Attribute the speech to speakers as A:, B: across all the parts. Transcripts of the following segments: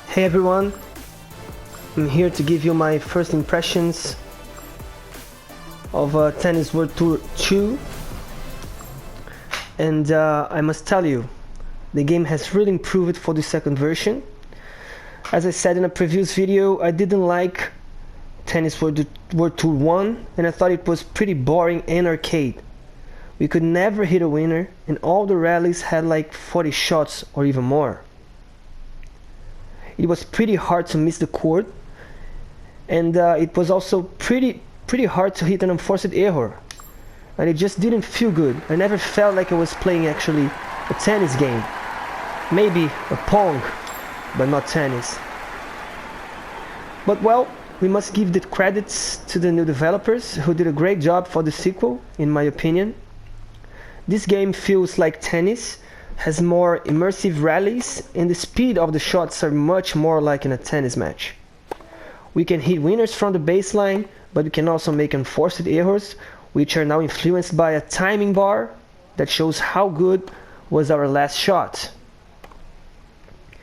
A: Hey everyone, I'm here to give you my first impressions of Tennis World Tour 2, and I must tell you, the game has really improved for the second version. As I said in a previous video, I didn't like Tennis World Tour 1 and I thought it was pretty boring and arcade. We could never hit a winner and all the rallies had like 40 shots or even more. It was pretty hard to miss the court, and it was also pretty hard to hit an unforced error, and it just didn't feel good. I never felt like I was playing actually a tennis game. Maybe a Pong, but not tennis. But well, we must give the credits to the new developers who did a great job for the sequel, in my opinion. This game feels like tennis, has more immersive rallies, and the speed of the shots are much more like in a tennis match. We can hit winners from the baseline, but we can also make unforced errors, which are now influenced by a timing bar that shows how good was our last shot.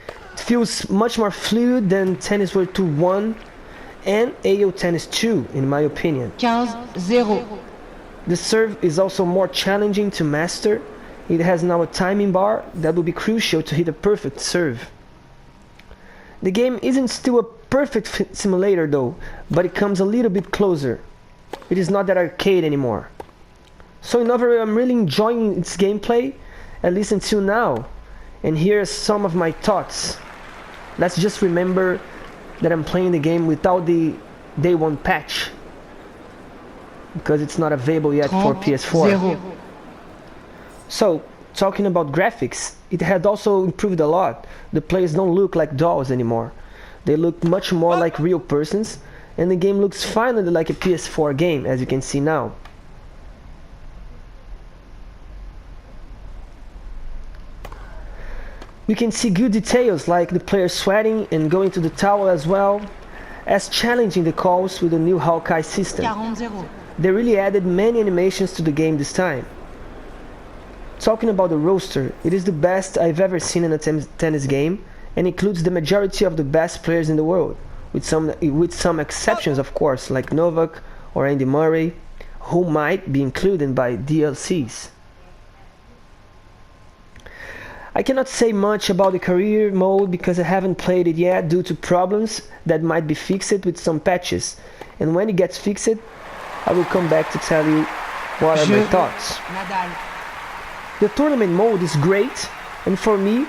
A: It feels much more fluid than Tennis World Tour 1 and AO Tennis 2, in my opinion.
B: 15-0.
A: The serve is also more challenging to master. It has now a timing bar that will be crucial to hit a perfect serve. The game isn't still a perfect simulator though, but it comes a little bit closer. It is not that arcade anymore. So in overall, I'm really enjoying its gameplay, at least until now. And here are some of my thoughts. Let's just remember that I'm playing the game without the Day 1 patch, because it's not available yet for PS4.
B: 0.
A: So, talking about graphics, it had also improved a lot. The players don't look like dolls anymore. They look much more like real persons, and the game looks finally like a PS4 game, as you can see now. We can see good details like the players sweating and going to the towel, as well as challenging the calls with the new Hawkeye system.
B: 40-0.
A: They really added many animations to the game this time. Talking about the roster, it is the best I've ever seen in a tennis game and includes the majority of the best players in the world, with some exceptions of course, like Novak or Andy Murray, who might be included by DLCs. I cannot say much about the career mode because I haven't played it yet due to problems that might be fixed with some patches, and when it gets fixed, I will come back to tell you what are my thoughts.
B: Nadal.
A: The tournament mode is great, and for me,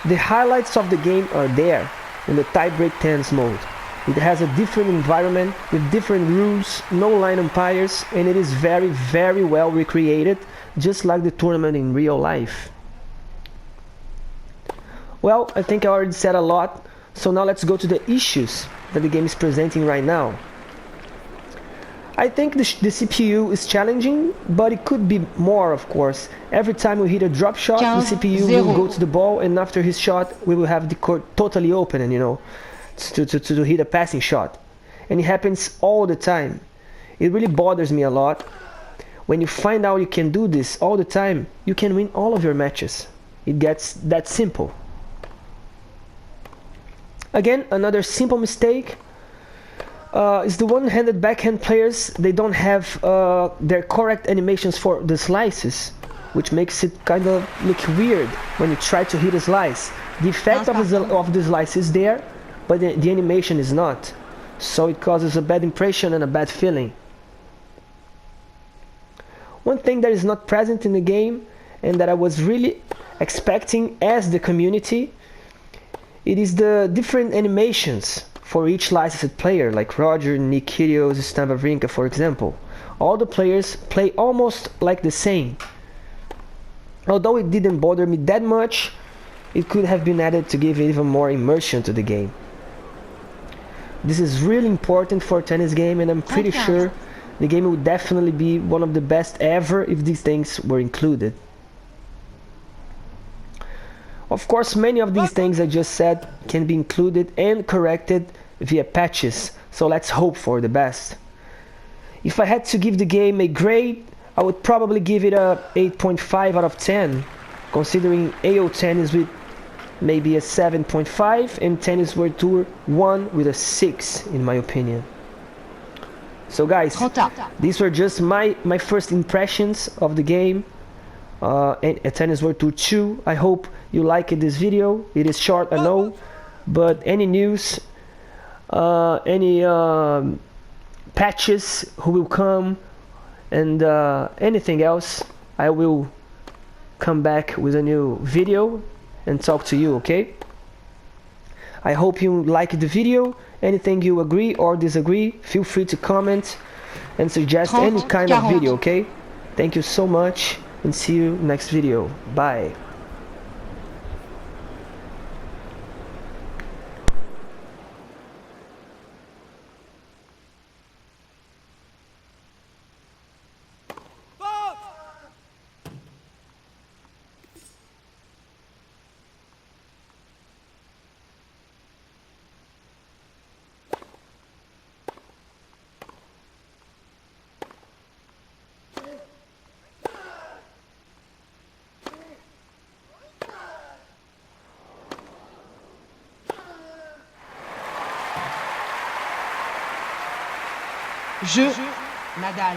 A: the highlights of the game are there in the tiebreak tennis mode. It has a different environment with different rules, no line umpires, and it is very well recreated, just like the tournament in real life. Well, I think I already said a lot, so now let's go to the issues that the game is presenting right now. I think the CPU is challenging, but it could be more, of course. Every time we hit a drop shot, the CPU will go to the ball, and after his shot, we will have the court totally open, and to hit a passing shot. And it happens all the time. It really bothers me a lot. When you find out you can do this all the time, you can win all of your matches. It gets that simple. Again, another simple mistake is the one-handed backhand players. They don't have their correct animations for the slices, which makes it kind of look weird when you try to hit a slice. The effect of the slice is there, but the animation is not. So it causes a bad impression and a bad feeling. One thing that is not present in the game, and that I was really expecting as the community, it is the different animations for each licensed player, like Roger, Nick Kyrgios, Stan Wawrinka, for example. All the players play almost like the same. Although it didn't bother me that much, it could have been added to give even more immersion to the game. This is really important for a tennis game, and I'm pretty sure the game would definitely be one of the best ever if these things were included. Of course, many of these things I just said can be included and corrected via patches, so let's hope for the best. If I had to give the game a grade, I would probably give it a 8.5 out of 10, considering AO Tennis with maybe a 7.5, and Tennis World Tour 1 with a 6 in my opinion. So guys, these were just my first impressions of the game at Tennis World Tour 2. I hope you liked this video. It is short, I know, but any news, any patches who will come, and anything else, I will come back with a new video and talk to you, okay? I hope you liked the video. Anything you agree or disagree, feel free to comment and suggest any kind of video, okay? Thank you so much, and see you next video. Bye.
B: Jeu, Nadal.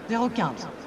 B: Zéro 15.